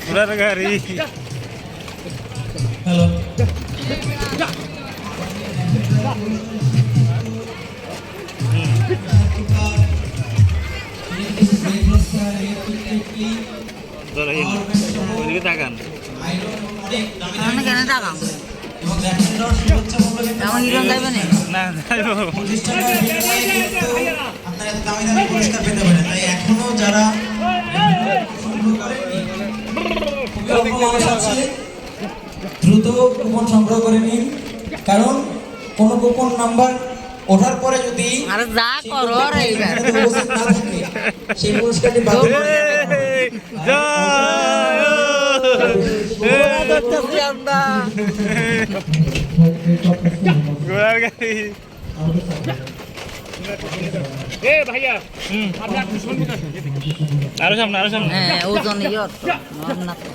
ঘোড়ার গাড়ি। হ্যালো ওইদিকে তাকান। কেন টাকা আমার হিরো গাইবে না না আপনারা এত দামি দামি পুরস্কার পেতে পারেন, তাই এখনো যারা দ্রুত কুপন সংগ্রহ করে নিন, কারণ কোনো কুপন নাম্বার ওঠার পরে যদি আর যা করো রে এইবার উপস্থিত না থাকে সেই পুরস্কারটি বাতিল করে ঘোড়ার গাড়ি। আরো সামনে আরো সামনে। হ্যাঁ ওজন ইয়র না তো